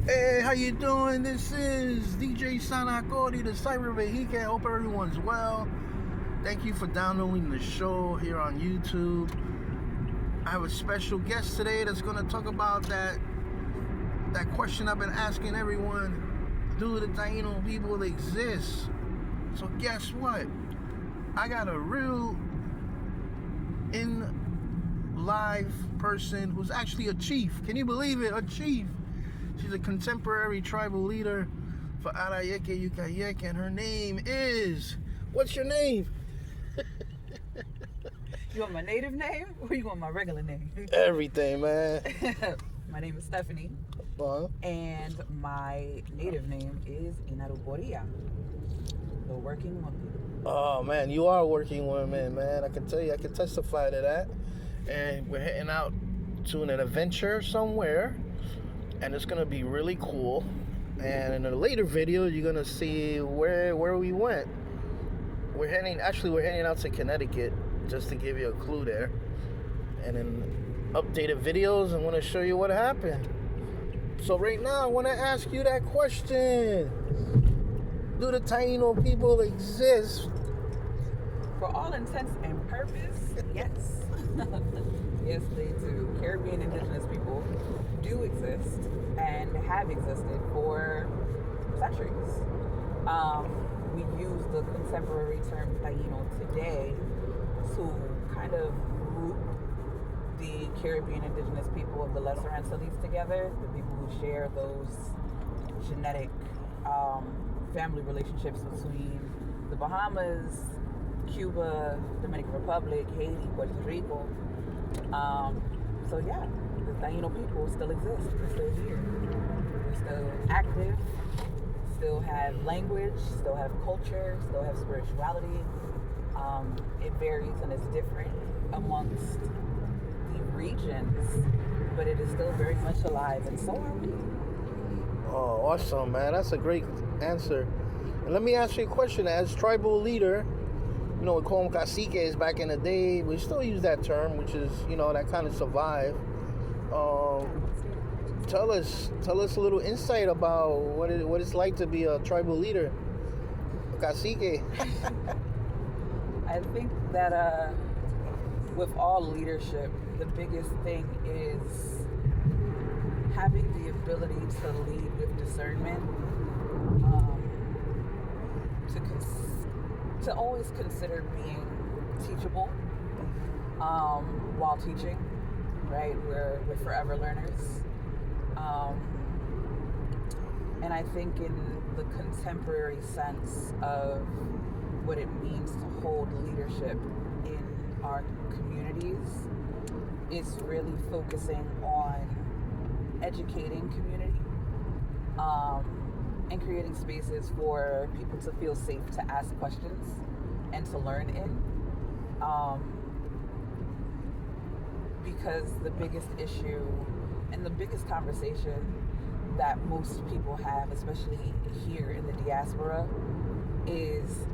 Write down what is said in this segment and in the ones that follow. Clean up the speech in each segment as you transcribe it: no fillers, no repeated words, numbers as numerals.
Hey, how you doing? This is DJ Sanakori, the Arayeke Yukayek. Hope everyone's well. Thank you for downloading the show here on YouTube. I have a special guest today that's going to talk about that question I've been asking everyone. Do the Taino people exist? So guess what? I got a real live person who's actually a chief. Can you believe it? A chief. She's a contemporary tribal leader for Arayeke Yukayek, and her name is... What's your name? You want my native name or you want my regular name? Everything, man. My name is Stephanie. And my native name is Inaruboria, the working woman. Oh, man, you are a working woman, man. I can tell you, I can testify to that. And we're heading out to an adventure somewhere, and it's going to be really cool. And in a later video, you're going to see where we went. We're heading out to Connecticut, just to give you a clue there. And in updated videos, I'm going to show you what happened. So right now, I want to ask you that question. Do the Taino people exist? For all intents and purpose, yes. Yes, they do. Caribbean indigenous people do exist and have existed for centuries. We use the contemporary term Taino today to kind of group the Caribbean indigenous people of the Lesser Antilles together, the people who share those genetic family relationships between the Bahamas, Cuba, Dominican Republic, Haiti, Puerto Rico. So yeah, the Taino people still exist. They're still here. They're still active, still have language, still have culture, still have spirituality. It varies and it's different amongst the regions, but it is still very much alive, and so are we. Oh, awesome, man. That's a great answer. And let me ask you a question. As tribal leader, we call them Caciques back in the day. We still use that term, which is, that kind of survived. Tell us a little insight about what it's like to be a tribal leader, a Cacique. I think that with all leadership, the biggest thing is having the ability to lead with discernment, to always consider being teachable while teaching, right? We're forever learners. And I think in the contemporary sense of what it means to hold leadership in our communities, it's really focusing on educating community and creating spaces for people to feel safe to ask questions and to learn in. Because the biggest issue and the biggest conversation that most people have, especially here in the diaspora, is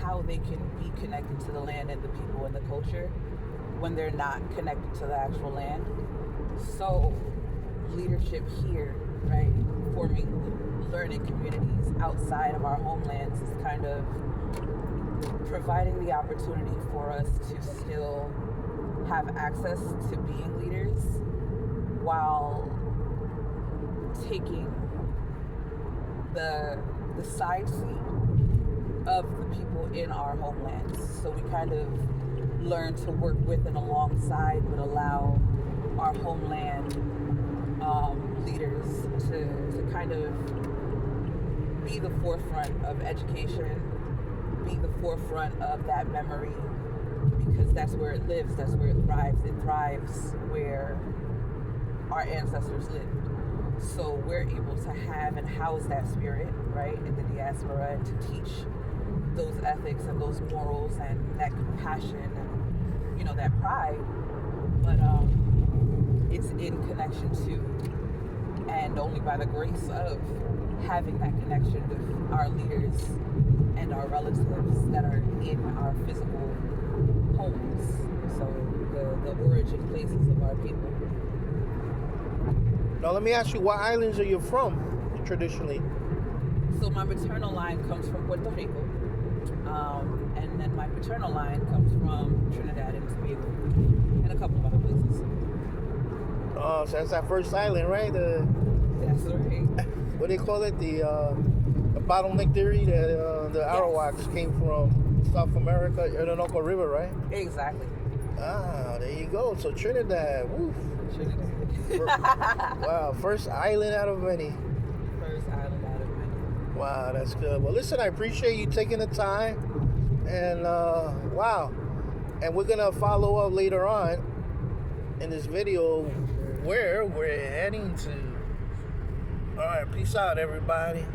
how they can be connected to the land and the people and the culture when they're not connected to the actual land. So leadership here, right, forming learning communities outside of our homelands is kind of providing the opportunity for us to still have access to being leaders while taking the side seat of the people in our homelands. So we kind of learn to work with and alongside, but allow our homeland leaders to kind of be the forefront of education, be the forefront of that memory, because that's where it lives, that's where it thrives. It thrives where our ancestors lived. So we're able to have and house that spirit, right, in the diaspora, and to teach those ethics and those morals and that compassion and, that pride. But it's in connection to, and only by the grace of having that connection with our leaders and our relatives that are in our physical homes. So the origin places of our people. Now let me ask you, what islands are you from? traditionally? So my maternal line comes from Puerto Rico, and then my paternal line comes from Trinidad and Tobago, and a couple of other places. Oh, so that's that first island, right? That's right. What do they call it? The bottleneck theory that the Arawaks came from South America, Orinoco River, right? Exactly. Ah, there you go. So Trinidad, woo. Trinidad. Wow, first island out of many. First island out of many. Wow, that's good. Well, listen, I appreciate you taking the time, and wow, and we're gonna follow up later on in this video where we're heading to. All right, peace out, everybody.